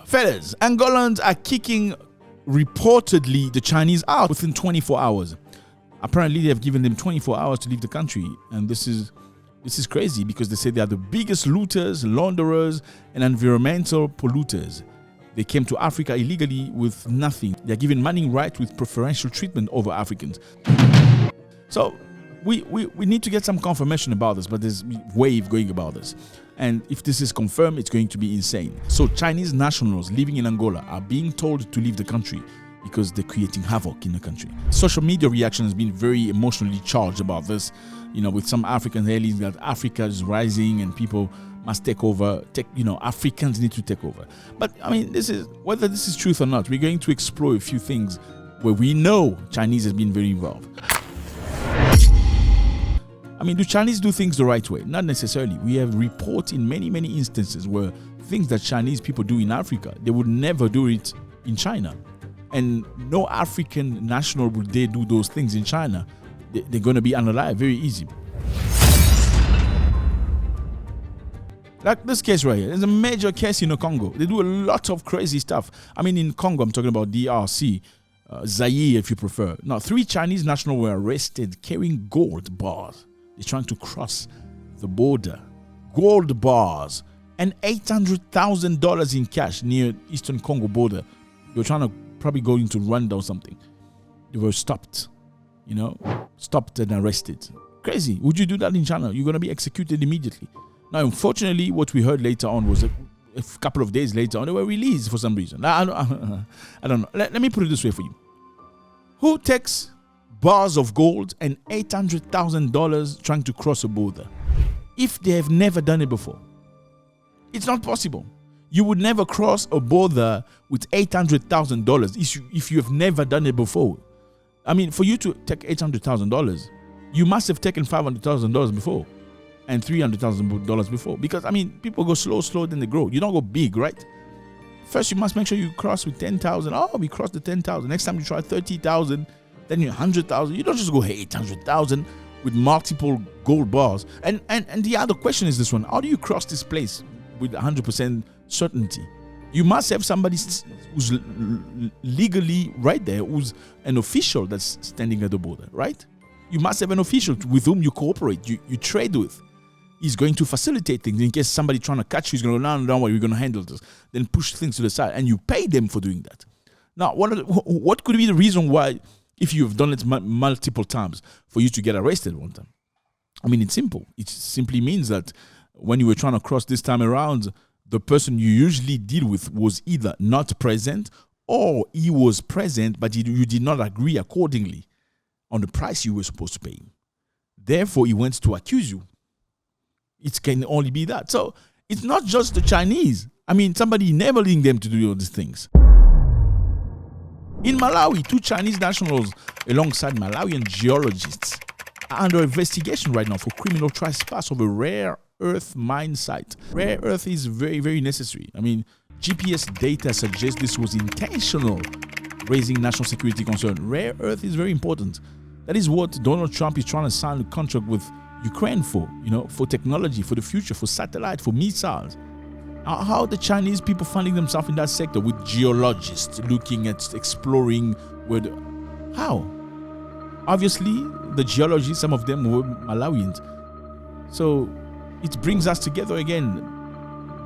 Fellas, Angolans are kicking reportedly the Chinese out within 24 hours. Apparently, they have given them 24 hours to leave the country, and this is crazy because they say they are the biggest looters, launderers, and environmental polluters. They came to Africa illegally with nothing. They are given mining rights with preferential treatment over Africans. So we need to get some confirmation about this, but there's a wave going about this. And if this is confirmed, it's going to be insane. So Chinese nationals living in Angola are being told to leave the country because they're creating havoc in the country. Social media reaction has been very emotionally charged about this, with some Africans hailing that Africa is rising and people must take over. Africans need to take over. But whether this is truth or not, we're going to explore a few things where we know Chinese has been very involved. Do Chinese do things the right way? Not necessarily. We have reports in many, many instances where things that Chinese people do in Africa, they would never do it in China. And no African national would dare do those things in China. They're going to be unalive very easy. Like this case right here. There's a major case in the Congo. They do a lot of crazy stuff. In Congo, I'm talking about DRC, Zaire if you prefer. Now, 3 Chinese nationals were arrested carrying gold bars. They're trying to cross the border. Gold bars and $800,000 in cash near Eastern Congo border. They were trying to probably go into Rwanda or something. They were stopped, stopped and arrested. Crazy. Would you do that in China? You're going to be executed immediately. Now, unfortunately, what we heard later on was a couple of days later on, they were released for some reason. I don't know. Let me put it this way for you. Who takes bars of gold and $800,000 trying to cross a border if they have never done it before? It's not possible. You would never cross a border with $800,000 if you have never done it before. For you to take $800,000, you must have taken $500,000 before and $300,000 before. Because, people go slow, then they grow. You don't go big, right? First, you must make sure you cross with 10,000. Oh, we crossed the 10,000. Next time you try 30,000, then you 100,000. You don't just go 800,000 with multiple gold bars. And the other question is this one. How do you cross this place with 100% certainty? You must have somebody who's legally right there, who's an official that's standing at the border, right? You must have an official with whom you cooperate, you trade with. He's going to facilitate things in case somebody trying to catch you is going to go, no, don't worry, we're going to handle this. Then push things to the side, and you pay them for doing that. Now, what could be the reason why, if you have done it multiple times, for you to get arrested one time? It's simple. It simply means that when you were trying to cross this time around, the person you usually deal with was either not present or he was present, but you did not agree accordingly on the price you were supposed to pay. Therefore, he went to accuse you. It can only be that. So it's not just the Chinese. Somebody enabling them to do all these things. In Malawi, 2 Chinese nationals alongside Malawian geologists are under investigation right now for criminal trespass of a rare earth mine site. Rare earth is very, very necessary. GPS data suggests this was intentional, raising national security concern. Rare earth is very important. That is what Donald Trump is trying to sign a contract with Ukraine for, for technology, for the future, for satellite, for missiles. How are the Chinese people finding themselves in that sector with geologists looking at exploring how? Obviously, the geologists, some of them were Malawians. So it brings us together again.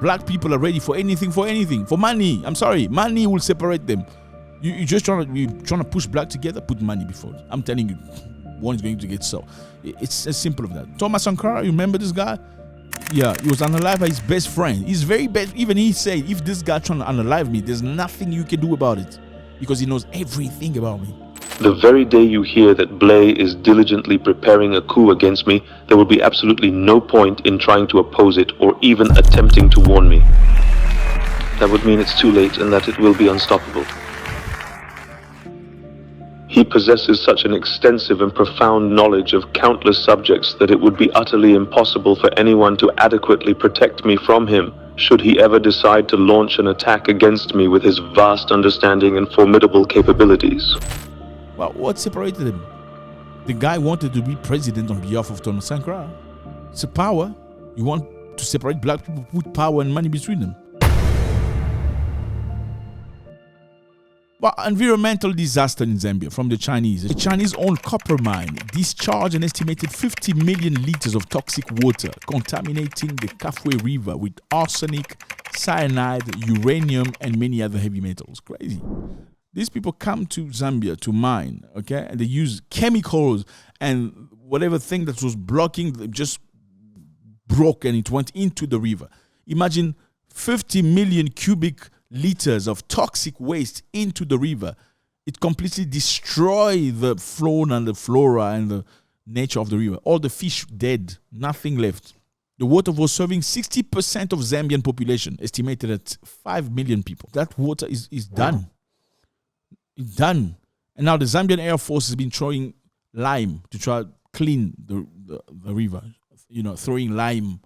Black people are ready for anything, for money. I'm sorry, money will separate them. You're trying to push black together, put money before. I'm telling you, one is going to get so. It's as simple as that. Thomas Sankara, you remember this guy? Yeah, he was unalived by his best friend. He's very bad. Even he said, if this guy trying to unalive me, there's nothing you can do about it because he knows everything about me. The very day you hear that Blay is diligently preparing a coup against me, there will be absolutely no point in trying to oppose it or even attempting to warn me. That would mean it's too late and that it will be unstoppable. He possesses such an extensive and profound knowledge of countless subjects that it would be utterly impossible for anyone to adequately protect me from him, should he ever decide to launch an attack against me with his vast understanding and formidable capabilities. Well, what separated him? The guy wanted to be president on behalf of Thomas Sankara. It's a power. You want to separate black people, put power and money between them. Well, environmental disaster in Zambia from the Chinese. The Chinese owned copper mine discharged an estimated 50 million liters of toxic water, contaminating the Kafue River with arsenic, cyanide, uranium, and many other heavy metals. Crazy. These people come to Zambia to mine, okay, and they use chemicals, and whatever thing that was blocking just broke and it went into the river. Imagine 50 million cubic liters of toxic waste into the river. It completely destroyed the fauna and the flora and the nature of the river. All the fish dead, nothing left. The water was serving 60% of Zambian population, estimated at 5 million people. That water is done. It's done. And now the Zambian Air Force has been throwing lime to try to clean the river. You know, throwing lime,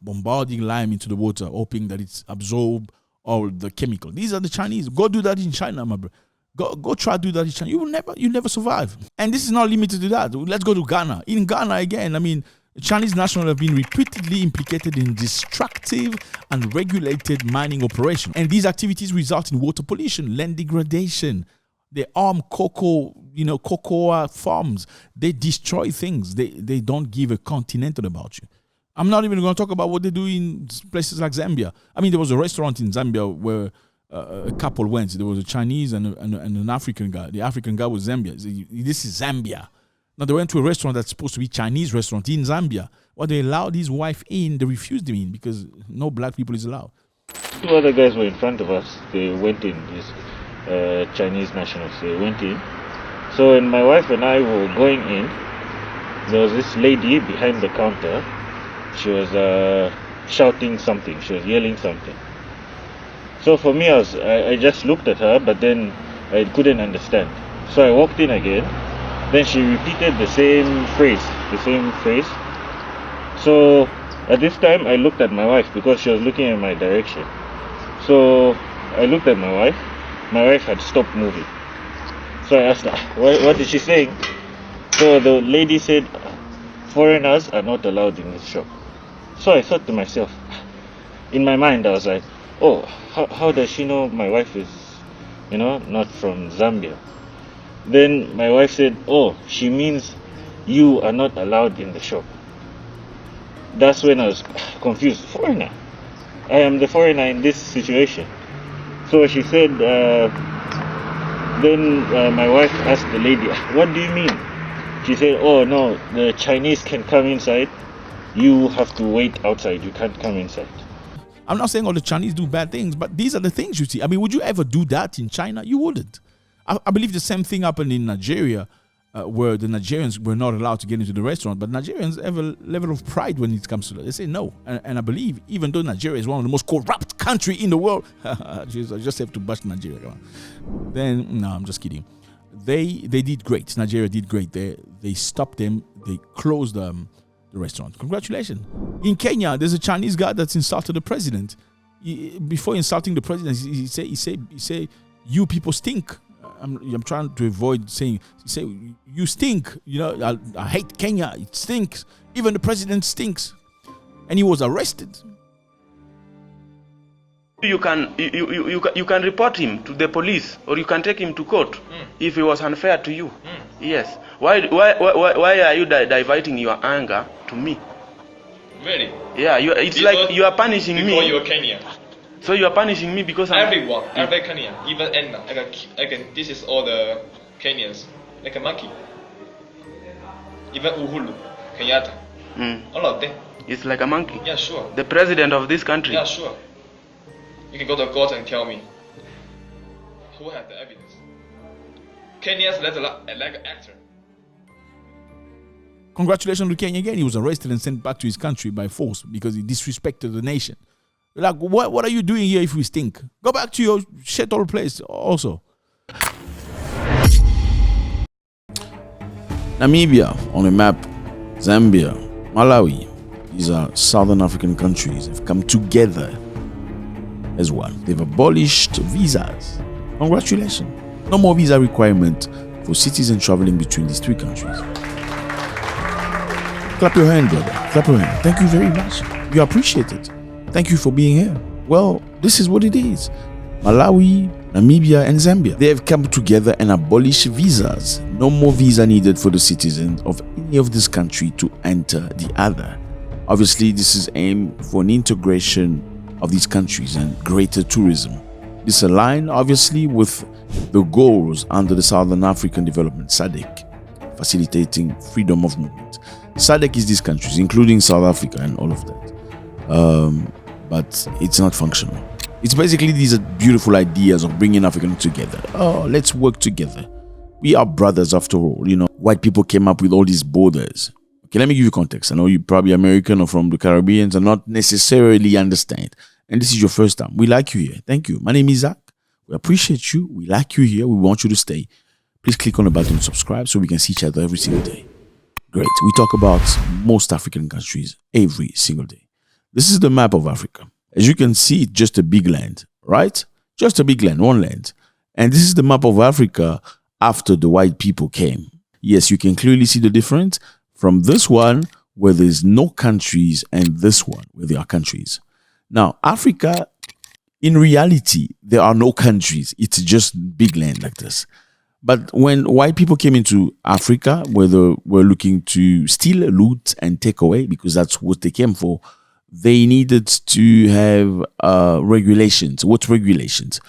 bombarding lime into the water, hoping that it's absorbed all the chemical. These are the Chinese. Go do that in China, my bro. Go try to do that in China. You never survive. And this is not limited to that. Let's go to Ghana. In Ghana again, I mean, Chinese nationals have been repeatedly implicated in destructive and regulated mining operations. And these activities result in water pollution, land degradation. They arm cocoa farms. They destroy things. They don't give a continental about you. I'm not even going to talk about what they do in places like Zambia. I mean, there was a restaurant in Zambia where a couple went. There was a Chinese and an African guy. The African guy was Zambia. This is Zambia. Now, they went to a restaurant that's supposed to be Chinese restaurant in Zambia. Well, they allowed his wife in. They refused him in because no black people is allowed. Two other guys were in front of us. They went in, these Chinese nationals. They went in. So when my wife and I were going in, there was this lady behind the counter. She was shouting something. She was yelling something. So for me, I just looked at her, but then I couldn't understand. So I walked in again. Then she repeated the same phrase. So at this time, I looked at my wife because she was looking in my direction. So I looked at my wife. My wife had stopped moving. So I asked her, what is she saying? So the lady said, foreigners are not allowed in this shop. So I thought to myself, in my mind, I was like, oh, how does she know my wife is, not from Zambia? Then my wife said, oh, she means you are not allowed in the shop. That's when I was confused. Foreigner? I am the foreigner in this situation. So she said, then my wife asked the lady, what do you mean? She said, oh no, the Chinese can come inside. You have to wait outside. You can't come inside. I'm not saying all the Chinese do bad things, but these are the things you see. I mean, would you ever do that in China? You wouldn't. I believe the same thing happened in Nigeria, where the Nigerians were not allowed to get into the restaurant, but Nigerians have a level of pride when it comes to that. They say no. And I believe, even though Nigeria is one of the most corrupt countries in the world, I just have to bash Nigeria. Come on. Then, no, I'm just kidding. They did great. Nigeria did great. They stopped them. They closed the restaurant. Congratulations. In Kenya, there's a Chinese guy that's insulted the president. Before insulting the president, he say, you people stink. I'm trying to avoid saying, you stink. I hate Kenya. It stinks. Even the president stinks. And he was arrested. You can report him to the police, or you can take him to court if he was unfair to you. Yes. Why are you diverting your anger to me? Really? Yeah. It's like you are punishing me. Because you're Kenyan. So you are punishing me because I'm... Everyone, every Kenyan, even Anna, this is all the Kenyans, like a monkey. Even Uhuru, Kenyatta, all of them. It's like a monkey? Yeah, sure. The president of this country? Yeah, sure. You can go to court and tell me who has the evidence. Kenyans like an actor. Congratulations to Kenya again. He was arrested and sent back to his country by force because he disrespected the nation. Like, what are you doing here if we stink? Go back to your shithole place also. Namibia on the map, Zambia, Malawi. These are southern African countries. They've come together as one. They've abolished visas. Congratulations. No more visa requirement for citizens traveling between these three countries. Clap your hand, brother. Clap your hand. Thank you very much. You appreciate it. Thank you for being here. Well, this is what it is. Malawi, Namibia and Zambia. They have come together and abolished visas. No more visa needed for the citizens of any of this country to enter the other. Obviously, this is aimed for an integration of these countries and greater tourism. This aligns obviously with the goals under the Southern African Development SADC, facilitating freedom of movement. SADC is these countries, including South Africa and all of that. But it's not functional. It's basically these beautiful ideas of bringing Africans together. Oh, let's work together. We are brothers after all. White people came up with all these borders. Okay, let me give you context. I know you're probably American or from the Caribbean and not necessarily understand. And this is your first time. We like you here. Thank you. My name is Zack. We appreciate you. We like you here. We want you to stay. Please click on the button and subscribe so we can see each other every single day. Great. We talk about most African countries every single day. This is the map of Africa. As you can see, it's just a big land, right? Just a big land, one land. And this is the map of Africa after the white people came. Yes, you can clearly see the difference from this one where there's no countries and this one where there are countries. Now, Africa, in reality, there are no countries. It's just big land like this. But when white people came into Africa, where they were looking to steal, loot, and take away, because that's what they came for, they needed to have regulations. What regulations?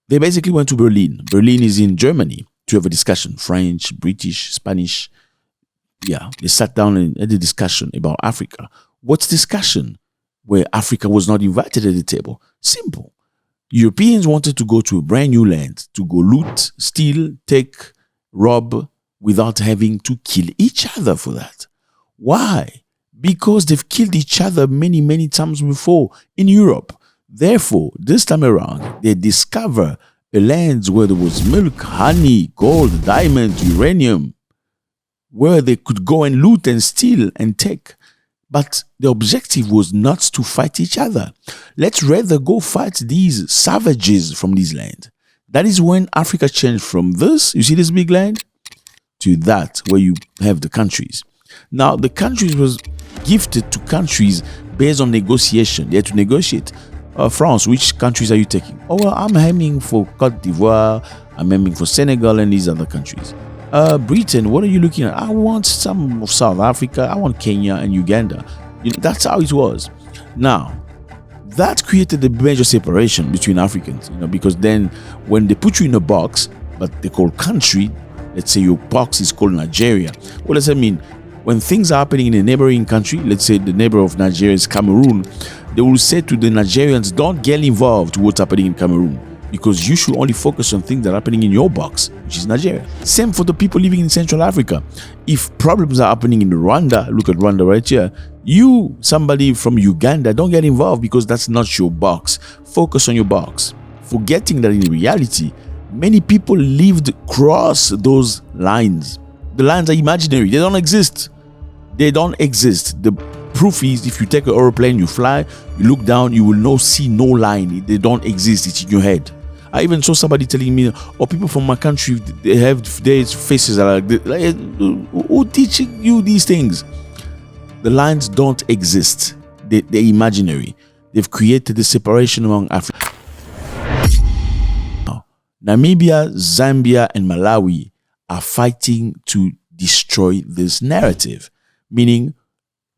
They basically went to Berlin. Berlin is in Germany to have a discussion. French, British, Spanish. Yeah, they sat down and had a discussion about Africa. What's discussion? Where Africa was not invited at the table. Simple. Europeans wanted to go to a brand new land to go loot, steal, take, rob without having to kill each other for that. Why? Because they've killed each other many, many times before in Europe. Therefore, this time around, they discover a land where there was milk, honey, gold, diamond, uranium, where they could go and loot and steal and take. But the objective was not to fight each other. Let's rather go fight these savages from this land. That is when Africa changed from this, you see this big land, to that where you have the countries. Now, the countries was gifted to countries based on negotiation. They had to negotiate. France, which countries are you taking? Oh, well, I'm aiming for Cote d'Ivoire, I'm aiming for Senegal and these other countries. Britain, what are you looking at? I want some of South Africa, I want Kenya and Uganda. That's how it was. Now, that created a major separation between Africans, because then when they put you in a box, but they call country, let's say your box is called Nigeria. What does that mean? When things are happening in a neighboring country, let's say the neighbor of Nigeria is Cameroon, they will say to the Nigerians, don't get involved with what's happening in Cameroon, because you should only focus on things that are happening in your box, which is Nigeria. Same for the people living in Central Africa. If problems are happening in Rwanda, look at Rwanda right here, you, somebody from Uganda, don't get involved because that's not your box. Focus on your box. Forgetting that in reality, many people lived across those lines. The lines are imaginary. They don't exist. They don't exist. The proof is if you take an aeroplane, you fly, you look down, you will see no line. They don't exist. It's in your head. I even saw somebody telling me, people from my country, they have their faces are like this. Who teaching you these things? The lines don't exist. They're imaginary. They've created the separation among Africa. Namibia, Zambia, and Malawi are fighting to destroy this narrative. Meaning,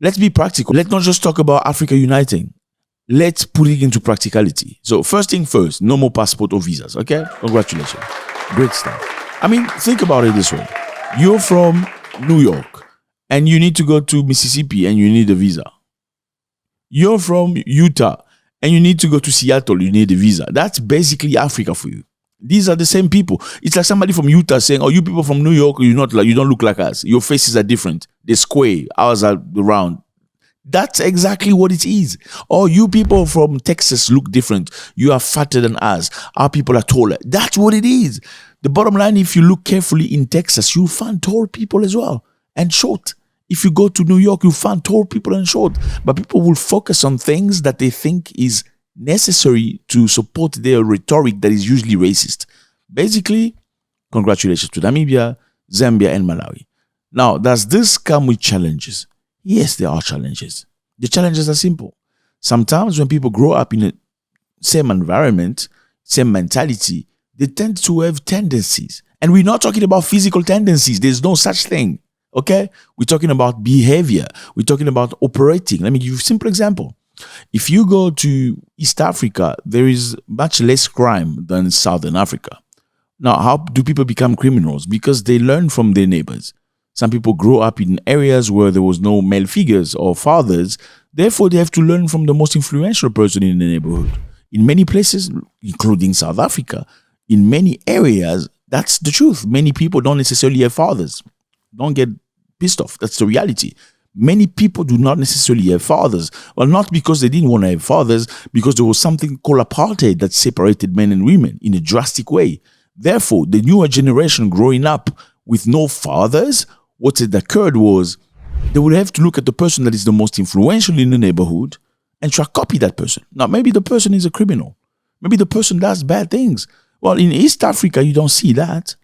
let's be practical. Let's not just talk about Africa uniting. Let's put it into practicality. So first thing first, no more passport or visas, okay? Congratulations. Great stuff. I mean, think about it this way. You're from New York and you need to go to Mississippi and you need a visa. You're from Utah and you need to go to Seattle, you need a visa. That's basically Africa for you. These are the same people. It's like somebody from Utah saying, you people from New York, you don't look like us. Your faces are different. They're square, ours are round. That's exactly what it is. You people from Texas look different. You are fatter than us. Our people are taller. That's what it is. The bottom line, if you look carefully in Texas, you'll find tall people as well and short. If you go to New York, you'll find tall people and short. But people will focus on things that they think is necessary to support their rhetoric that is usually racist. Basically, congratulations to Namibia, Zambia, and Malawi. Now, does this come with challenges? Yes, there are challenges. The challenges are simple. Sometimes when people grow up in the same environment, same mentality, they tend to have tendencies. And we're not talking about physical tendencies. There's no such thing. Okay? We're talking about behavior. We're talking about operating. Let me give you a simple example. If you go to East Africa, there is much less crime than Southern Africa. Now, how do people become criminals? Because they learn from their neighbors. Some people grow up in areas where there was no male figures or fathers. Therefore, they have to learn from the most influential person in the neighborhood. In many places, including South Africa, in many areas, that's the truth. Many people don't necessarily have fathers. Don't get pissed off. That's the reality. Many people do not necessarily have fathers. Well, not because they didn't want to have fathers, because there was something called apartheid that separated men and women in a drastic way. Therefore, the newer generation growing up with no fathers, what had occurred was they would have to look at the person that is the most influential in the neighborhood and try to copy that person. Now, maybe the person is a criminal. Maybe the person does bad things. Well, in East Africa, you don't see that.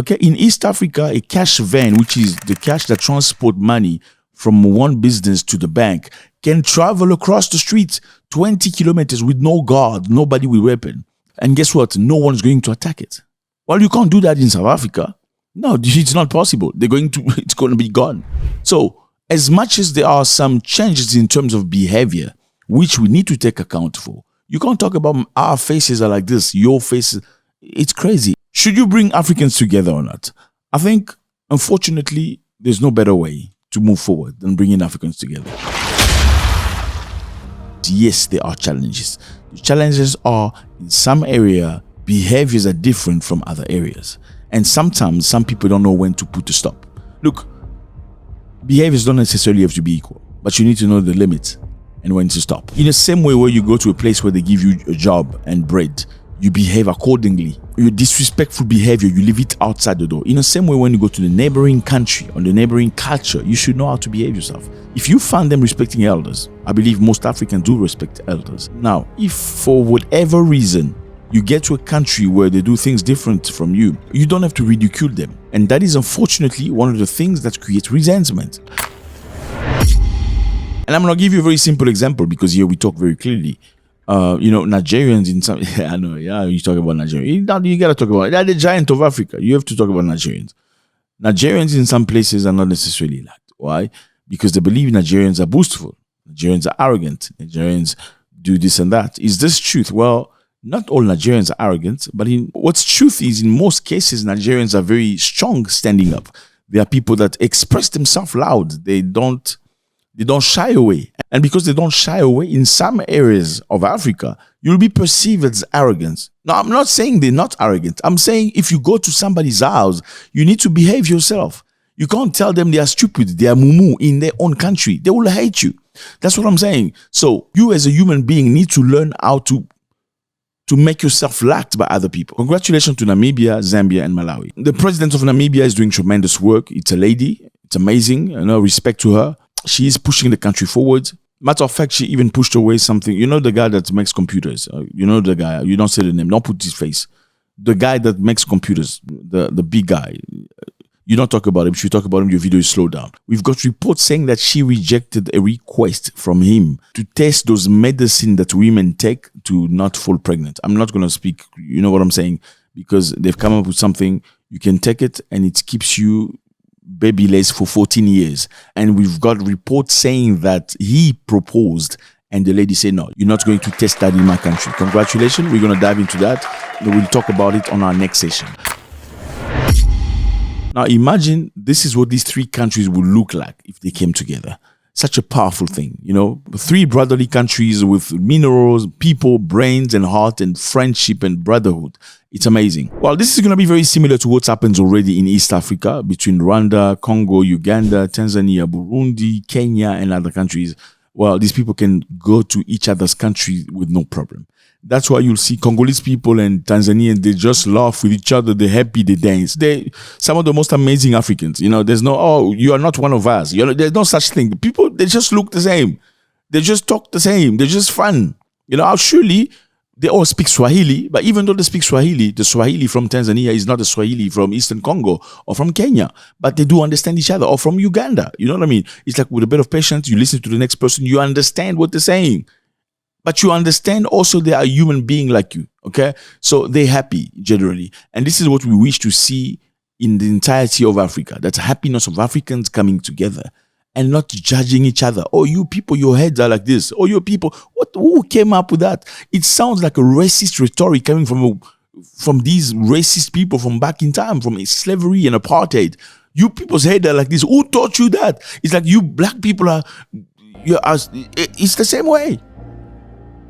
Okay, in East Africa, a cash van, which is the cash that transport money from one business to the bank, can travel across the street 20 kilometers with no guard, nobody with weapon. And guess what? No one's going to attack it. Well, you can't do that in South Africa. No, it's not possible. It's going to be gone. So, as much as there are some changes in terms of behavior, which we need to take account for, you can't talk about our faces are like this, your faces. It's crazy. Should you bring Africans together or not? I think, unfortunately, there's no better way to move forward than bringing Africans together. Yes, there are challenges. The challenges are, in some area, behaviors are different from other areas. And sometimes some people don't know when to put a stop. Look, behaviors don't necessarily have to be equal, but you need to know the limits and when to stop. In the same way where you go to a place where they give you a job and bread, you behave accordingly. Your disrespectful behavior, you leave it outside the door. In the same way, when you go to the neighboring country or the neighboring culture, you should know how to behave yourself. If you find them respecting elders, I believe most Africans do respect elders. Now, if for whatever reason you get to a country where they do things different from you, you don't have to ridicule them. And that is unfortunately one of the things that creates resentment. And I'm going to give you a very simple example because here we talk very clearly. Nigerians in some, I know, yeah, you talk about Nigerians. You got to talk about it. They're the giant of Africa. You have to talk about Nigerians. Nigerians in some places are not necessarily liked. Why? Because they believe Nigerians are boastful. Nigerians are arrogant. Nigerians do this and that. Is this truth? Well, not all Nigerians are arrogant, but what's truth is in most cases, Nigerians are very strong standing up. They are people that express themselves loud. They don't shy away. And because they don't shy away, in some areas of Africa, you'll be perceived as arrogant. Now, I'm not saying they're not arrogant. I'm saying if you go to somebody's house, you need to behave yourself. You can't tell them they are stupid, they are mumu in their own country. They will hate you. That's what I'm saying. So you as a human being need to learn how to make yourself liked by other people. Congratulations to Namibia, Zambia, and Malawi. The president of Namibia is doing tremendous work. It's a lady. It's amazing. Respect to her. She is pushing the country forward. Matter of fact, she even pushed away something. You know the guy that makes computers. You know the guy. You don't say the name. Don't put his face. The guy that makes computers. The big guy. You don't talk about him. If you talk about him, your video is slowed down. We've got reports saying that she rejected a request from him to test those medicine that women take to not fall pregnant. I'm not going to speak, you know what I'm saying? Because they've come up with something. You can take it and it keeps you babyless for 14 years. And we've got reports saying that he proposed and the lady said, no, you're not going to test that in my country. Congratulations. We're going to dive into that. We'll talk about it on our next session. Now imagine this is what these three countries would look like if they came together. Such a powerful thing, three brotherly countries with minerals, people, brains and heart and friendship and brotherhood. It's amazing. Well, this is going to be very similar to what happens already in East Africa between Rwanda, Congo, Uganda, Tanzania, Burundi, Kenya and other countries. Well, these people can go to each other's country with no problem. That's why you'll see Congolese people and Tanzanians, they just laugh with each other, they're happy, they dance. They're some of the most amazing Africans. There's no, oh, you are not one of us. There's no such thing. People, they just look the same. They just talk the same. They're just fun. Surely they all speak Swahili, but even though they speak Swahili, the Swahili from Tanzania is not the Swahili from Eastern Congo or from Kenya, but they do understand each other, or from Uganda. You know what I mean? It's like with a bit of patience, you listen to the next person, you understand what they're saying. But you understand also they are a human being like you. Okay, so they're happy generally, and this is what we wish to see in the entirety of Africa. That happiness of Africans coming together and not judging each other. Oh, you people, your heads are like this. Oh, you people, who came up with that? It sounds like a racist rhetoric coming from these racist people from back in time, from slavery and apartheid. You people's head are like this. Who taught you that? It's like you black people are. It's the same way.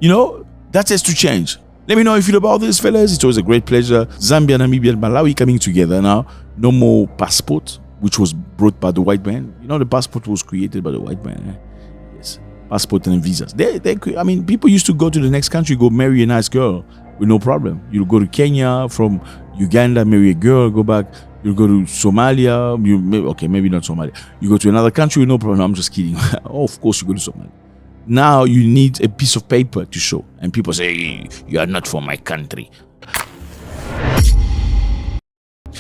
You know, that has to change. Let me know how you feel about this, fellas. It was a great pleasure. Zambia, Namibia, and Malawi coming together now. No more passport, which was brought by the white man. You know, the passport was created by the white man. Eh? Yes, passport and visas. I mean, people used to go to the next country, go marry a nice girl with no problem. You go to Kenya, from Uganda, marry a girl, go back. You go to Somalia. Maybe not Somalia. You go to another country with no problem. No, I'm just kidding. Oh, of course you go to Somalia. Now you need a piece of paper to show, and people say you are not from my country.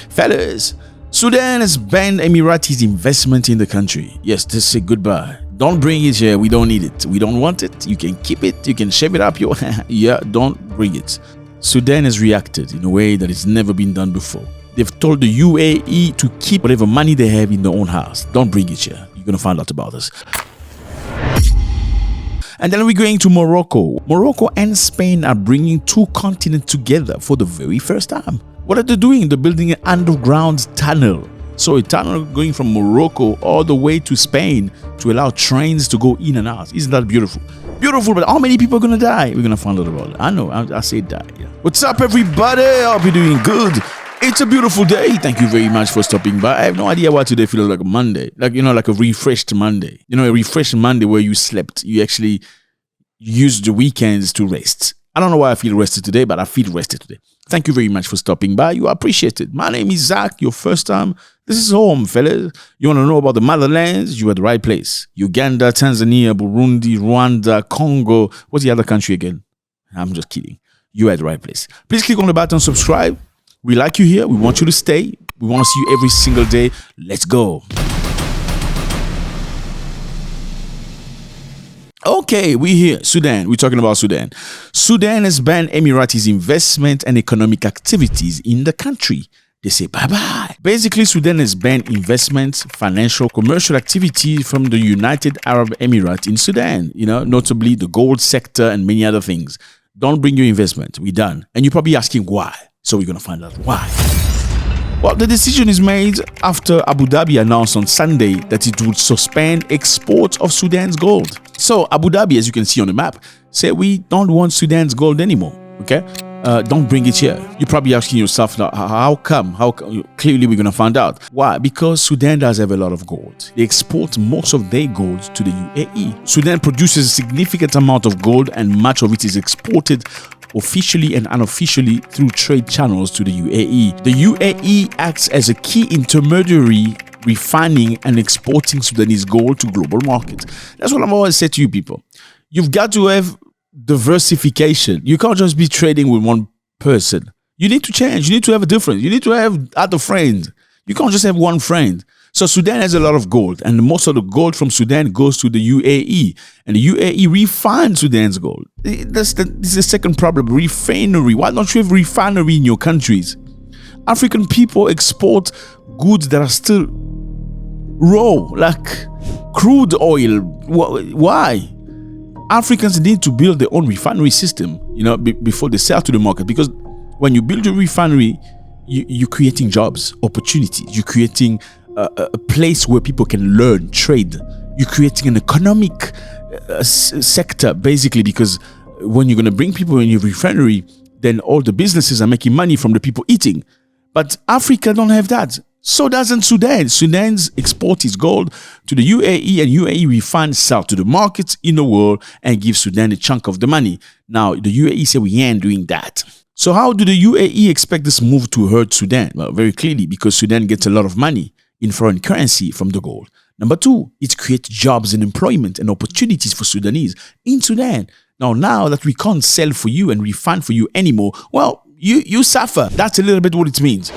Fellas, Sudan has banned Emiratis' investment in the country. Yes, just say goodbye. Don't bring it here. We don't need it. We don't want it. You can keep it. You can shove it up your yeah, don't bring it. Sudan has reacted in a way that has never been done before. They've told the UAE to keep whatever money they have in their own house. Don't bring it here. You're going to find out about this. And then we're going to Morocco. Morocco and Spain are bringing two continents together for the very first time. What are they doing? They're building an underground tunnel. So a tunnel going from Morocco all the way to Spain to allow trains to go in and out. Isn't that beautiful? Beautiful, but how many people are going to die? We're going to find out about it. I know, I say die. Yeah. What's up, everybody? I hope you're doing good. It's a beautiful day. Thank you very much for stopping by. I have no idea why today feels like a Monday. Like, you know, like a refreshed Monday. You know, a refreshed Monday where you slept. You actually used the weekends to rest. I don't know why I feel rested today, but I feel rested today. Thank you very much for stopping by. You are appreciated. My name is Zack. Your first time. This is home, fellas. You want to know about the motherlands? You're at the right place. Uganda, Tanzania, Burundi, Rwanda, Congo. What's the other country again? I'm just kidding. You're at the right place. Please click on the button, subscribe. We like you here. We want you to stay. We want to see you every single day. Let's go. Okay, we're here. Sudan. We're talking about Sudan. Sudan has banned Emiratis' investment and economic activities in the country. They say bye-bye. Basically, Sudan has banned investments, financial, commercial activity from the United Arab Emirates in Sudan. You know, notably the gold sector and many other things. Don't bring your investment. We're done. And you're probably asking why. So we're going to find out why. Well, the decision is made after Abu Dhabi announced on Sunday that it would suspend exports of Sudan's gold. So Abu Dhabi, as you can see on the map, said we don't want Sudan's gold anymore. Okay, don't bring it here. You're probably asking yourself now, how come? Clearly, we're going to find out. Why? Because Sudan does have a lot of gold. They export most of their gold to the UAE. Sudan produces a significant amount of gold, and much of it is exported officially and unofficially through trade channels to the UAE. The UAE acts as a key intermediary refining and exporting Sudanese gold to global markets. That's what I'm always saying to you people. You've got to have diversification. You can't just be trading with one person. You need to change. You need to have a difference. You need to have other friends. You can't just have one friend. So Sudan has a lot of gold, and most of the gold from Sudan goes to the UAE, and the UAE refines Sudan's gold. This is the second problem, refinery. Why don't you have refinery in your countries? African people export goods that are still raw, like crude oil. Why? Africans need to build their own refinery system, you know, before they sell to the market, because when you build a refinery, you're creating jobs, opportunities. You're creating a place where people can learn, trade. You're creating an economic sector, basically, because when you're going to bring people in your refinery, then all the businesses are making money from the people eating. But Africa don't have that. So doesn't Sudan. Sudan's export is gold to the UAE, and UAE refines, sell to the markets in the world and give Sudan a chunk of the money. Now, the UAE say we ain't doing that. So how do the UAE expect this move to hurt Sudan? Well, very clearly, because Sudan gets a lot of money in foreign currency from the gold. Number two, it creates jobs and employment and opportunities for Sudanese in Sudan. Now that we can't sell for you and refine for you anymore, well, you suffer. That's a little bit what it means.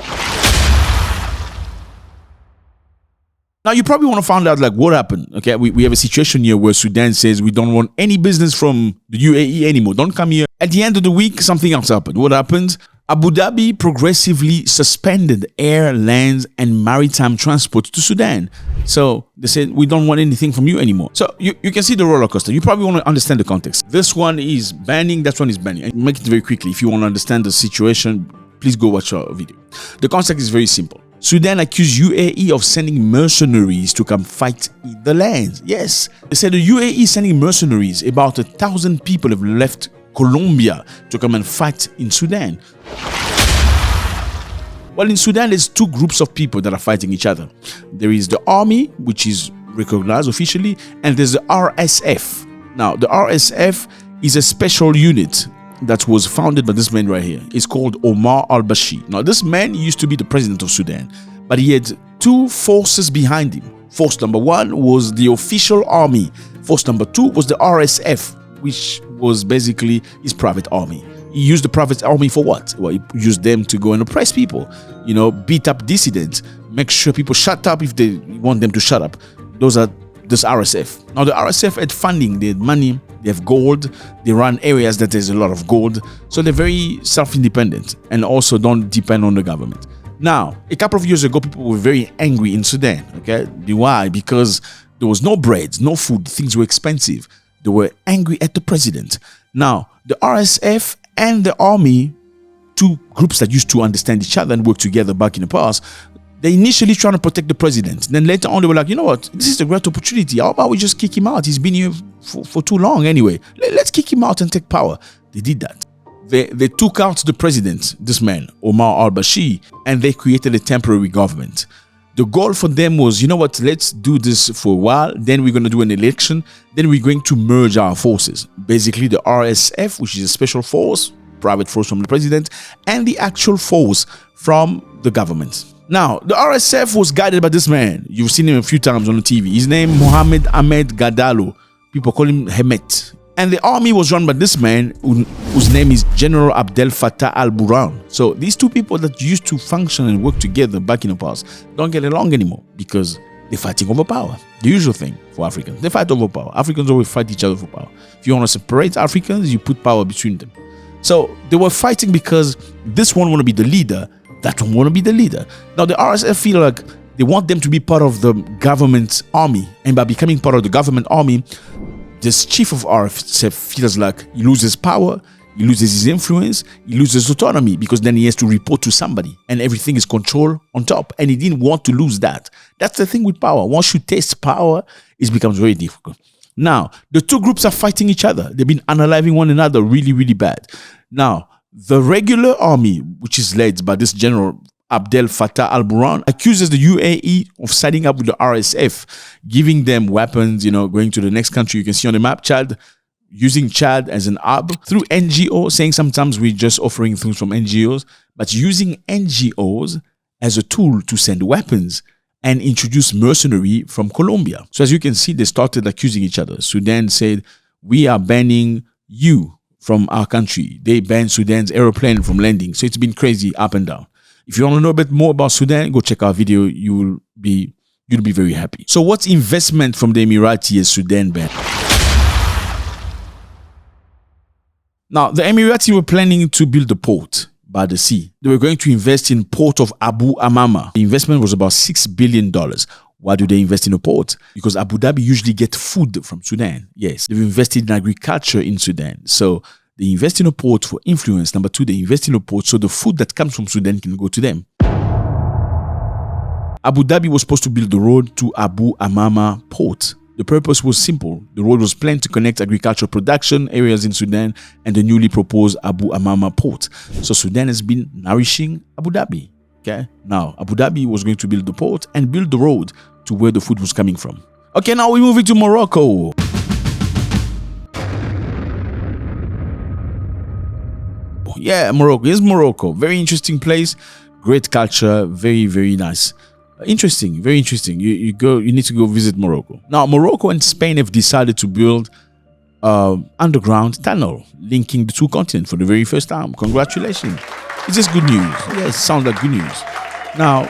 Now, you probably want to find out like what happened. Okay, we have a situation here where Sudan says we don't want any business from the UAE anymore. Don't come here. At the end of the week, something else happened. What happened? Abu Dhabi progressively suspended air, lands, and maritime transport to Sudan. So they said, we don't want anything from you anymore. So you can see the roller coaster. You probably want to understand the context. This one is banning, that one is banning. And make it very quickly. If you want to understand the situation, please go watch our video. The context is very simple. Sudan accused UAE of sending mercenaries to come fight in the lands. Yes, they said the UAE is sending mercenaries. About 1,000 people have left Colombia to come and fight in Sudan. Well, in Sudan, there's two groups of people that are fighting each other. There is the army, which is recognized officially, and there's the RSF. Now, the RSF is a special unit that was founded by this man right here. It's called Omar al-Bashir. Now, this man used to be the president of Sudan, but he had two forces behind him. Force number one was the official army. Force number two was the RSF, which was basically his private army. He used the private army for what? Well, he used them to go and oppress people, beat up dissidents, make sure people shut up if they want them to shut up. Those are this RSF. Now, the RSF had funding, they had money, they have gold, they run areas that there's a lot of gold, so they're very self-independent and also don't depend on the government. Now, a couple of years ago, people were very angry in Sudan, okay? Why? Because there was no bread, no food, things were expensive. They were angry at the president. Now, the RSF and the army, two groups that used to understand each other and work together back in the past, they initially trying to protect the president. Then later on, they were like, you know what? This is a great opportunity. How about we just kick him out? He's been here for too long anyway. Let's kick him out and take power. They did that. They took out the president, this man, Omar al-Bashir, and they created a temporary government. The goal for them was, you know what, let's do this for a while, then we're going to do an election, then we're going to merge our forces. Basically, the RSF, which is a special force, private force from the president, and the actual force from the government. Now, the RSF was guided by this man. You've seen him a few times on the TV. His name, Mohammed Ahmed Gadalo. People call him Hemet. And the army was run by this man whose name is General Abdel Fattah al-Burhan. So these two people that used to function and work together back in the past don't get along anymore because they're fighting over power. The usual thing for Africans. They fight over power. Africans always fight each other for power. If you want to separate Africans, you put power between them. So they were fighting because this one want to be the leader, that one want to be the leader. Now the RSF feel like they want them to be part of the government army. And by becoming part of the government army, this chief of RSF feels like he loses power, he loses his influence, he loses autonomy because then he has to report to somebody and everything is controlled on top. And he didn't want to lose that. That's the thing with power. Once you taste power, it becomes very difficult. Now, the two groups are fighting each other. They've been unaliving one another really, really bad. Now, the regular army, which is led by this general Abdel Fattah al-Burhan, accuses the UAE of siding up with the RSF, giving them weapons, going to the next country. You can see on the map, Chad, using Chad as an hub through NGOs, saying sometimes we're just offering things from NGOs, but using NGOs as a tool to send weapons and introduce mercenary from Colombia. So as you can see, they started accusing each other. Sudan said, we are banning you from our country. They banned Sudan's aeroplane from landing. So it's been crazy up and down. If you want to know a bit more about Sudan, go check our video. You'll be very happy. So what's investment from the Emirati as Sudan ban? Now, the Emirati were planning to build a port by the sea. They were going to invest in port of Abu Amama. The investment was about $6 billion. Why do they invest in a port? Because Abu Dhabi usually get food from Sudan. Yes, they've invested in agriculture in Sudan. So they invest in a port for influence. Number two, they invest in a port so the food that comes from Sudan can go to them. Abu Dhabi was supposed to build the road to Abu Amama port. The purpose was simple. The road was planned to connect agricultural production areas in Sudan and the newly proposed Abu Amama port. So Sudan has been nourishing Abu Dhabi. Okay. Now, Abu Dhabi was going to build the port and build the road to where the food was coming from. Okay, now we move into Morocco. Yeah, Morocco. Here's Morocco. Very interesting place. Great culture. Very, very nice. Interesting. Very interesting. You need to go visit Morocco. Now, Morocco and Spain have decided to build underground tunnel linking the two continents for the very first time. Congratulations. Is this good news? Yes, sounds like good news. Now,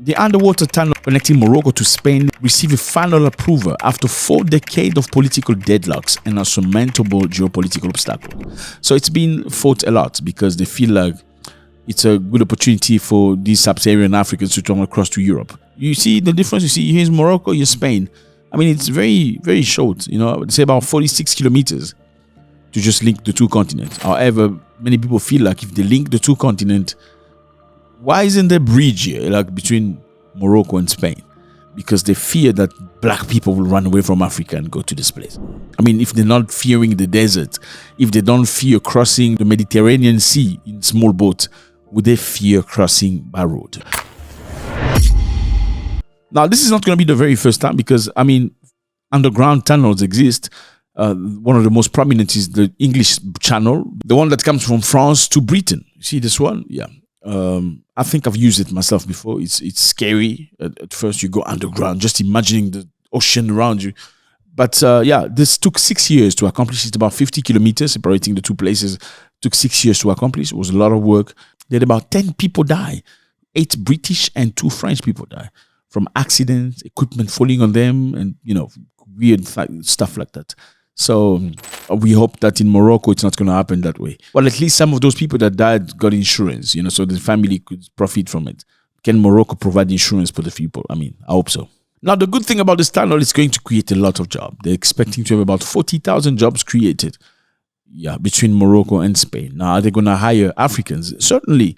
The underwater tunnel connecting Morocco to Spain received a final approval after 4 decades of political deadlocks and unsurmountable geopolitical obstacles. So it's been fought a lot because they feel like it's a good opportunity for these sub-Saharan Africans to come across to Europe. You see the difference? You see, here's Morocco, here's Spain. I mean, it's very, very short. You know, it's about 46 kilometers to just link the two continents. However, many people feel like if they link the two continents, why isn't there a bridge here, like between Morocco and Spain? Because they fear that black people will run away from Africa and go to this place. I mean, if they're not fearing the desert, if they don't fear crossing the Mediterranean Sea in small boats, would they fear crossing by road? Now, this is not going to be the very first time because, I mean, underground tunnels exist. One of the most prominent is the English Channel, the one that comes from France to Britain. You see this one? Yeah. I think I've used it myself before. It's scary. At first, you go underground, just imagining the ocean around you. But yeah, this took 6 years to accomplish. It's about 50 kilometers separating the two places. It took 6 years to accomplish. It was a lot of work. They had about 10 people die. 8 British and 2 French people die from accidents, equipment falling on them, and weird stuff like that. So we hope that in Morocco it's not going to happen that way. Well, at least some of those people that died got insurance, so the family could profit from it. Can Morocco provide insurance for the people? I mean, I hope so. Now, the good thing about this tunnel is going to create a lot of jobs. They're expecting to have about 40,000 jobs created, between Morocco and Spain. Now, are they going to hire Africans? Certainly,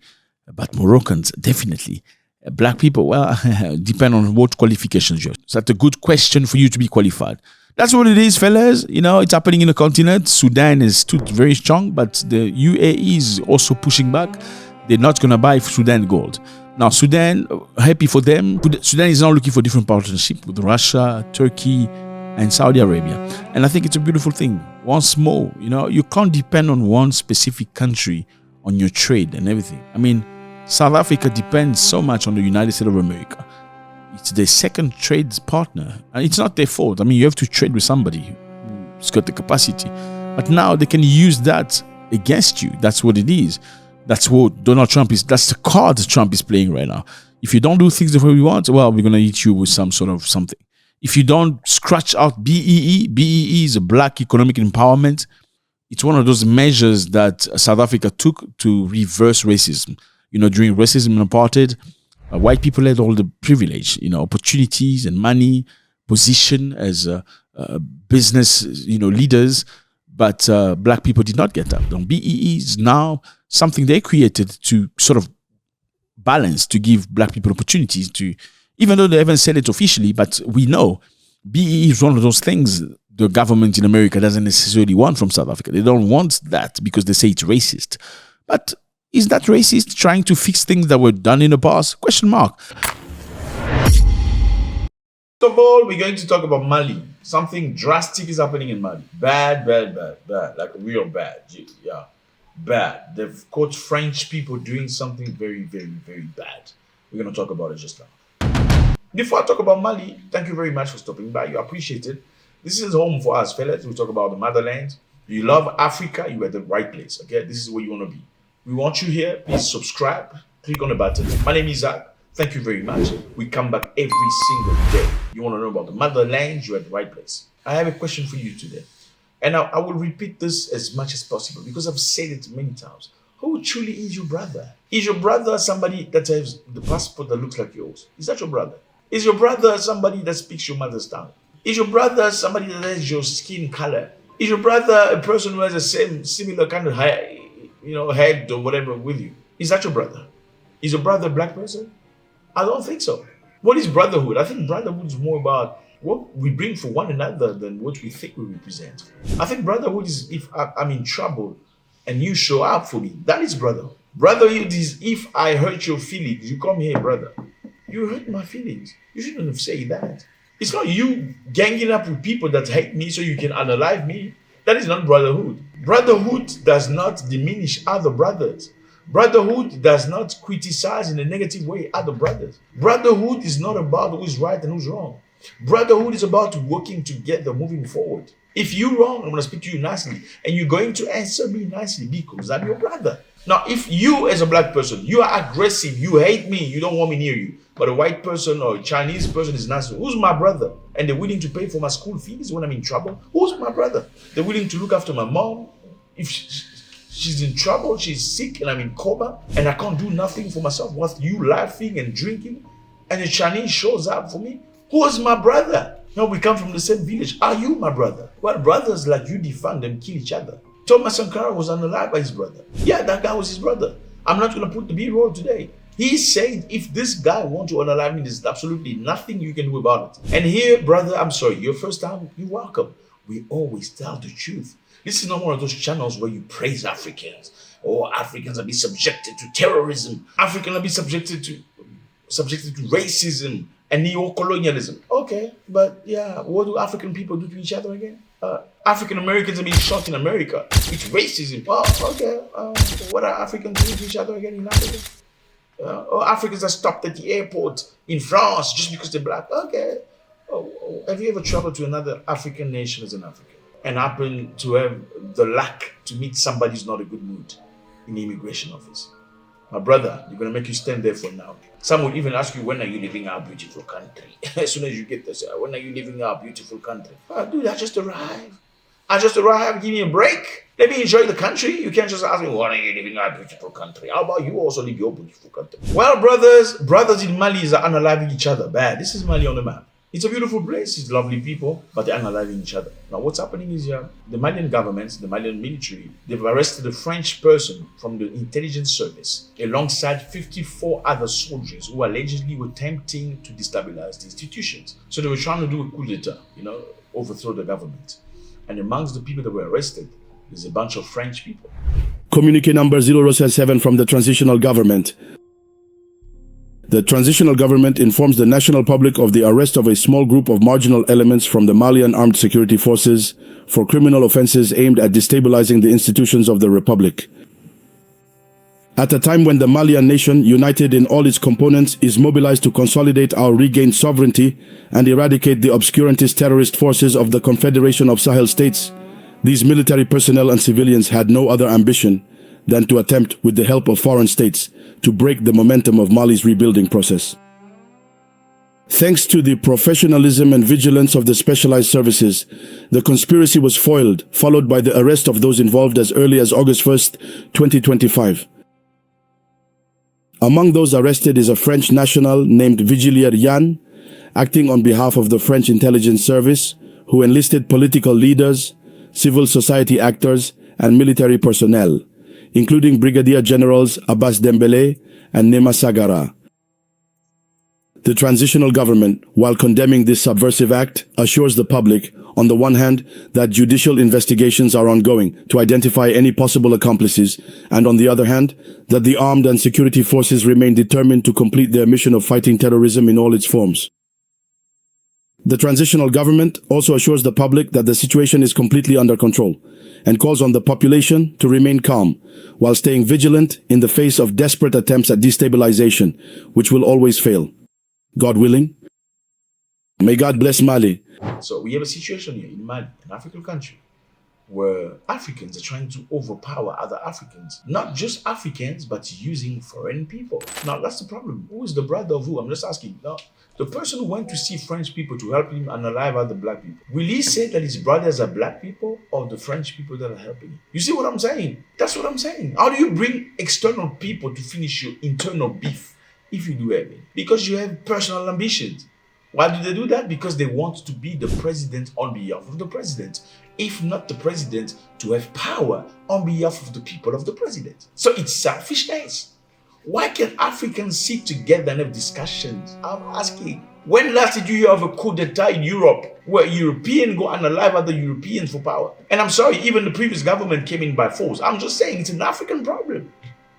but Moroccans, definitely. Black people, well, depend on what qualifications you have. So that's a good question for you to be qualified. That's what it is, fellas. It's happening in the continent. Sudan is stood very strong, but the UAE is also pushing back. They're not going to buy Sudan gold. Now, Sudan, happy for them. Sudan is now looking for different partnership with Russia, Turkey, and Saudi Arabia. And I think it's a beautiful thing. Once more, you can't depend on one specific country on your trade and everything. I mean, South Africa depends so much on the United States of America. It's their second trade partner. And it's not their fault. I mean, you have to trade with somebody who's got the capacity. But now they can use that against you. That's what it is. That's what Donald Trump is. That's the card Trump is playing right now. If you don't do things the way we want, well, we're going to hit you with some sort of something. If you don't scratch out BEE is a Black Economic Empowerment. It's one of those measures that South Africa took to reverse racism. During racism and apartheid, white people had all the privilege, opportunities and money, position as business, leaders, but black people did not get that. And BEE is now something they created to sort of balance, to give black people opportunities to, even though they haven't said it officially, but we know BEE is one of those things the government in America doesn't necessarily want from South Africa. They don't want that because they say it's racist. But is that racist, trying to fix things that were done in the past? Question mark. First of all, we're going to talk about Mali. Something drastic is happening in Mali. Bad. Like real bad. Yeah, bad. They've caught French people doing something very, very, very bad. We're going to talk about it just now. Before I talk about Mali, thank you very much for stopping by. You appreciate it. This is home for us, fellas. We talk about the motherland. You love Africa, you're at the right place, okay? This is where you want to be. We want you here. Please subscribe. Click on the button. My name is Zack. Thank you very much. We come back every single day. You want to know about the motherland, you're at the right place. I have a question for you today. And I will repeat this as much as possible because I've said it many times. Who truly is your brother? Is your brother somebody that has the passport that looks like yours? Is that your brother? Is your brother somebody that speaks your mother's tongue? Is your brother somebody that has your skin color? Is your brother a person who has the same similar kind of hair, head or whatever with you? Is that your brother? Is your brother a black person? I don't think so. What is brotherhood? I think brotherhood is more about what we bring for one another than what we think we represent. I think brotherhood is if I'm in trouble and you show up for me. That is brotherhood. Brotherhood is if I hurt your feelings, you come here, brother. You hurt my feelings. You shouldn't have said that. It's not you ganging up with people that hate me so you can unalive me. That is not brotherhood. Brotherhood does not diminish other brothers. Brotherhood does not criticize in a negative way other brothers. Brotherhood is not about who's right and who's wrong. Brotherhood is about working together, moving forward. If you're wrong, I'm going to speak to you nicely. And you're going to answer me nicely because I'm your brother. Now, if you as a black person, you are aggressive, you hate me, you don't want me near you, but a white person or a Chinese person is nice, who's my brother? And they're willing to pay for my school fees when I'm in trouble, who's my brother? They're willing to look after my mom if she's in trouble, she's sick and I'm in coma and I can't do nothing for myself whilst you laughing and drinking and the Chinese shows up for me. Who's my brother? No, we come from the same village. Are you my brother? Well, brothers like you defund them, kill each other. Thomas Sankara was unalive by his brother. Yeah, that guy was his brother. I'm not going to put the B-roll today. He said, if this guy wants to unalive me, there's absolutely nothing you can do about it. And here, brother, I'm sorry, your first time, you're welcome. We always tell the truth. This is not one of those channels where you praise Africans. Or Africans are being subjected to terrorism. Africans are being subjected to racism and neo-colonialism. Okay, but yeah, what do African people do to each other again? African Americans are being shot in America. It's racism. Oh, okay. What are Africans doing to each other again in Africa? Or Africans are stopped at the airport in France just because they're black. Okay. Have you ever traveled to another African nation as an African and happen to have the luck to meet somebody who's not in a good mood in the immigration office? My brother, they're going to make you stand there for now. Some would even ask you, when are you leaving our beautiful country? As soon as you get there, when are you leaving our beautiful country? Dude, I just arrived. Give me a break. Let me enjoy the country. You can't just ask me, when are you leaving our beautiful country? How about you also leave your beautiful country? Well, brothers in Mali are unaliving each other. Bad. This is Mali on the map. It's a beautiful place, it's lovely people, but they're unaliving each other. Now what's happening is the Malian government, the Malian military, they've arrested a French person from the intelligence service alongside 54 other soldiers who allegedly were attempting to destabilize the institutions. So they were trying to do a coup d'etat, overthrow the government. And amongst the people that were arrested, there's a bunch of French people. Communique number 007 from the transitional government. The transitional government informs the national public of the arrest of a small group of marginal elements from the Malian armed security forces for criminal offenses aimed at destabilizing the institutions of the republic. At a time when the Malian nation, united in all its components, is mobilized to consolidate our regained sovereignty and eradicate the obscurantist terrorist forces of the Confederation of Sahel States, these military personnel and civilians had no other ambition than to attempt, with the help of foreign states, to break the momentum of Mali's rebuilding process. Thanks to the professionalism and vigilance of the specialized services, the conspiracy was foiled, followed by the arrest of those involved as early as August 1st, 2025. Among those arrested is a French national named Vigilier Yann, acting on behalf of the French intelligence service, who enlisted political leaders, civil society actors, and military personnel, including Brigadier Generals Abbas Dembele and Nema Sagara. The transitional government, while condemning this subversive act, assures the public, on the one hand, that judicial investigations are ongoing to identify any possible accomplices, and on the other hand, that the armed and security forces remain determined to complete their mission of fighting terrorism in all its forms. The transitional government also assures the public that the situation is completely under control, and calls on the population to remain calm, while staying vigilant in the face of desperate attempts at destabilization, which will always fail. God willing. May God bless Mali. So we have a situation here in Mali, an African country, where Africans are trying to overpower other Africans. Not just Africans, but using foreign people. Now, that's the problem. Who is the brother of who? I'm just asking. Now, the person who went to see French people to help him unalive other black people, will he say that his brothers are black people or the French people that are helping him? You see what I'm saying? That's what I'm saying. How do you bring external people to finish your internal beef if you do have it? Because you have personal ambitions. Why do they do that? Because they want to be the president on behalf of the president. If not the president, to have power on behalf of the people of the president. So it's selfishness. Why can't Africans sit together and have discussions? I'm asking. When last did you hear of a coup d'etat in Europe where Europeans go unalive other Europeans for power? And I'm sorry, even the previous government came in by force. I'm just saying it's an African problem.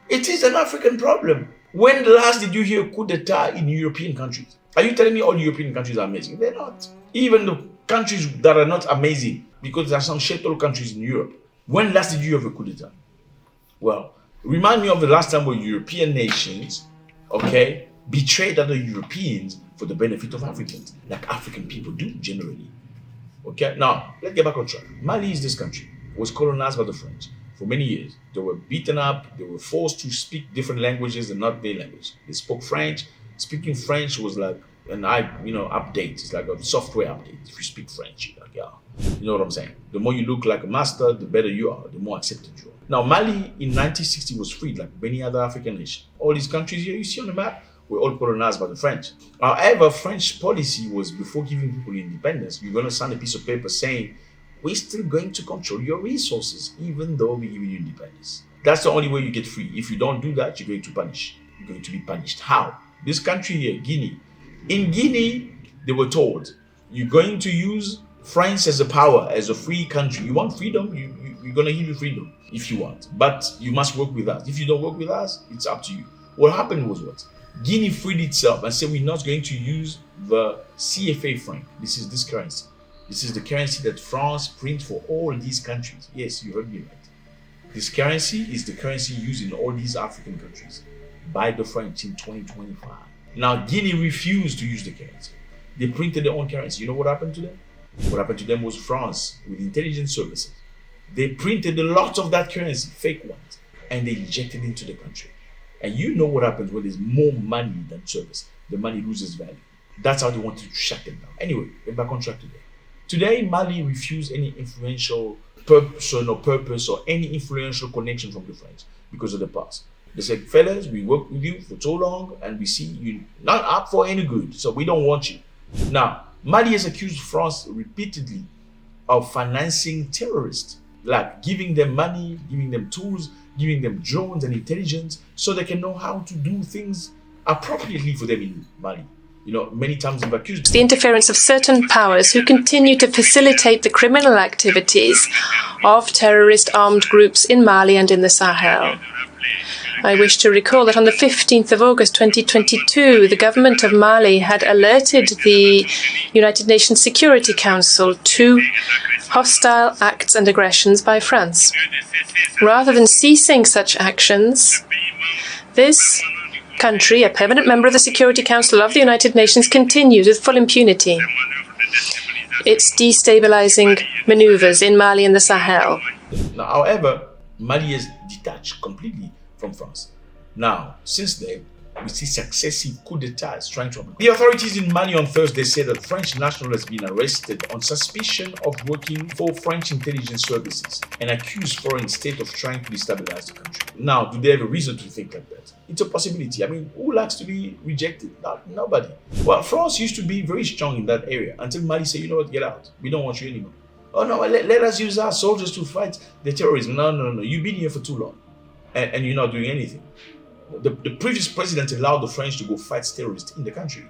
It is an African problem. When last did you hear a coup d'etat in European countries? Are you telling me all European countries are amazing? They're not. Even the countries that are not amazing, because there are some shithole countries in Europe. When last did you have a coup d'etat? Well, remind me of the last time where European nations, betrayed other Europeans for the benefit of Africans, like African people do generally. Okay, now let's get back on track. Mali is this country. It was colonized by the French for many years. They were beaten up. They were forced to speak different languages and not their language. They spoke French. Speaking French was like an update. It's like a software update. If you speak French, you're like, yeah, you know what I'm saying. The more you look like a master, the better you are. The more accepted you are. Now Mali in 1960 was freed like many other African nations. All these countries here you see on the map were all colonized by the French. However, French policy was before giving people independence, you're going to sign a piece of paper saying, we're still going to control your resources, even though we give you independence. That's the only way you get free. If you don't do that, you're going to punish. You're going to be punished. How? This country here, Guinea. In Guinea, they were told, you're going to use France as a power, as a free country. You want freedom? We're going to give you freedom if you want. But you must work with us. If you don't work with us, it's up to you. What happened was what? Guinea freed itself and said, we're not going to use the CFA franc. This is this currency. This is the currency that France prints for all these countries. Yes, you heard me right. This currency is the currency used in all these African countries by the French in 2025. Now, Guinea refused to use the currency. They printed their own currency. You know what happened to them? What happened to them was France, with intelligence services. They printed a lot of that currency, fake ones, and they injected it into the country. And you know what happens when there's more money than service. The money loses value. That's how they wanted to shut them down. Anyway, we're back on track today. Today, Mali refused any influential purpose or any influential connection from the French because of the past. They said, fellas, we worked with you for so long and we see you not up for any good, so we don't want you. Now, Mali has accused France repeatedly of financing terrorists, like giving them money, giving them tools, giving them drones and intelligence so they can know how to do things appropriately for them in Mali. You know, many times they've accused the interference of certain powers who continue to facilitate the criminal activities of terrorist armed groups in Mali and in the Sahel. I wish to recall that on the 15th of August 2022, the government of Mali had alerted the United Nations Security Council to hostile acts and aggressions by France. Rather than ceasing such actions, this country, a permanent member of the Security Council of the United Nations, continues with full impunity its destabilizing maneuvers in Mali and the Sahel. Now, however, Mali has detached completely from France. Now, since then, we see successive coups d'etats trying to... The authorities in Mali on Thursday said that a French national has been arrested on suspicion of working for French intelligence services and accused foreign state of trying to destabilize the country. Now, do they have a reason to think like that? It's a possibility. I mean, who likes to be rejected? Nobody. Well, France used to be very strong in that area until Mali said, you know what, get out. We don't want you anymore. Oh no, let us use our soldiers to fight the terrorism. No. You've been here for too long and you're not doing anything. The previous president allowed the French to go fight terrorists in the country,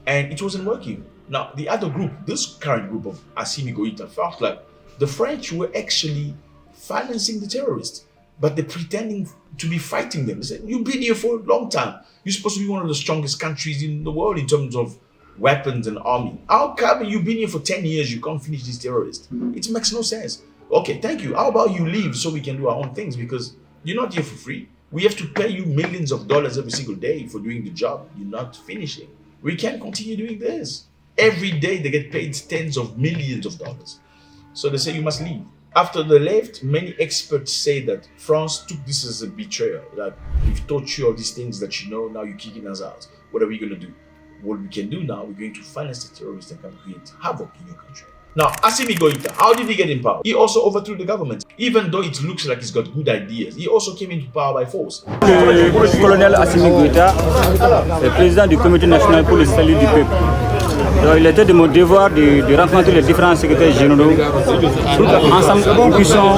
and it wasn't working. Now, the other group, this current group of Assimi Goïta, felt like the French were actually financing the terrorists, but they're pretending to be fighting them. They said, you've been here for a long time. You're supposed to be one of the strongest countries in the world in terms of weapons and army. How come you've been here for 10 years, you can't finish these terrorists? It makes no sense. Okay, thank you. How about you leave so we can do our own things, because you're not here for free. We have to pay you millions of dollars every single day for doing the job you're not finishing. We can't continue doing this. Every day they get paid tens of millions of dollars. So they say you must leave. After they left, many experts say that France took this as a betrayal. Like, we've taught you all these things that you know, now you're kicking us out. What are we going to do? What we can do now, we're going to finance the terrorists that can create havoc in your country. Now, Assimi Goïta, how did he get in power? He also overthrew the government. Even though it looks like he's got good ideas, he also came into power by force. Le colonel Assimi Goïta est président du comité national pour le salut du peuple. Donc, il était de mon devoir de rencontrer les différents secrétaires généraux pour qu'ensemble nous puissions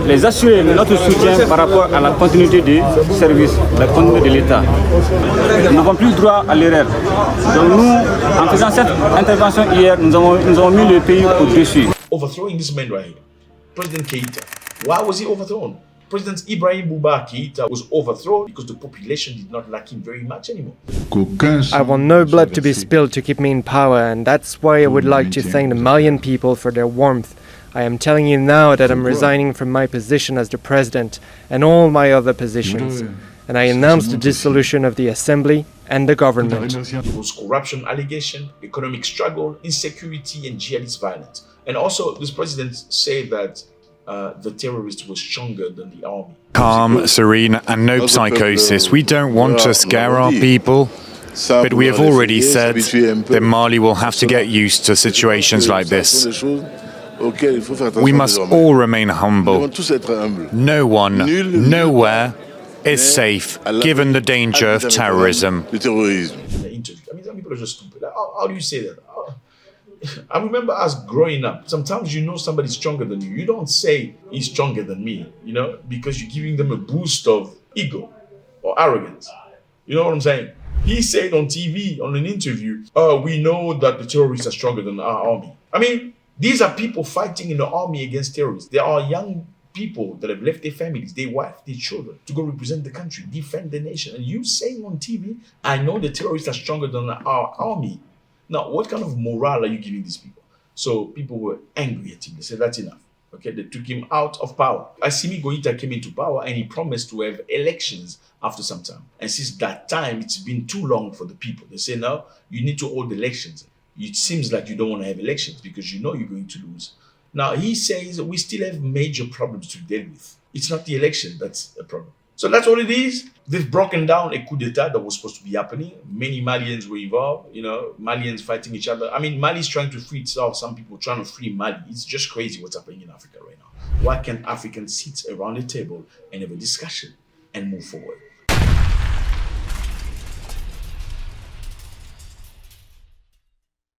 les assurer de notre soutien par rapport à la continuité des services, la continuité de l'État. Nous n'avons plus droit à l'erreur. Donc nous, en faisant cette intervention hier, nous avons mis le pays au-dessus. Overthrowing this man right here, President Keïta. Why was he overthrown? President Ibrahim Bouba Keïta was overthrown because the population did not like him very much anymore. I want no blood to be spilled to keep me in power, and that's why I would like to thank the Malian people for their warmth. I am telling you now that I'm resigning from my position as the president and all my other positions. and I announced the dissolution of the assembly and the government. It was corruption allegation, economic struggle, insecurity, and jihadist violence. And also, this president said that the terrorists were stronger than the army. Calm, serene, and no psychosis. We don't want to scare our people, but we have already said that Mali will have to get used to situations like this. We must all remain humble. No one, nowhere is safe, given the danger of terrorism. I mean, some people are just stupid. How do you say that? I remember us growing up. Sometimes you know somebody's stronger than you. You don't say he's stronger than me, because you're giving them a boost of ego or arrogance. You know what I'm saying? He said on TV, on an interview, we know that the terrorists are stronger than our army. I mean, these are people fighting in the army against terrorists. They are young people that have left their families, their wife, their children, to go represent the country, defend the nation. And you saying on TV, I know the terrorists are stronger than our army. Now, what kind of morale are you giving these people? So people were angry at him. They said, that's enough. Okay, they took him out of power. Assimi Goïta came into power and he promised to have elections after some time. And since that time, it's been too long for the people. They say, now, you need to hold elections. It seems like you don't want to have elections because you know you're going to lose. Now, he says we still have major problems to deal with. It's not the election that's a problem. So that's what it is. They've broken down a coup d'etat that was supposed to be happening. Many Malians were involved, Malians fighting each other. I mean, Mali's trying to free itself. Some people trying to free Mali. It's just crazy what's happening in Africa right now. Why can't Africans sit around a table and have a discussion and move forward?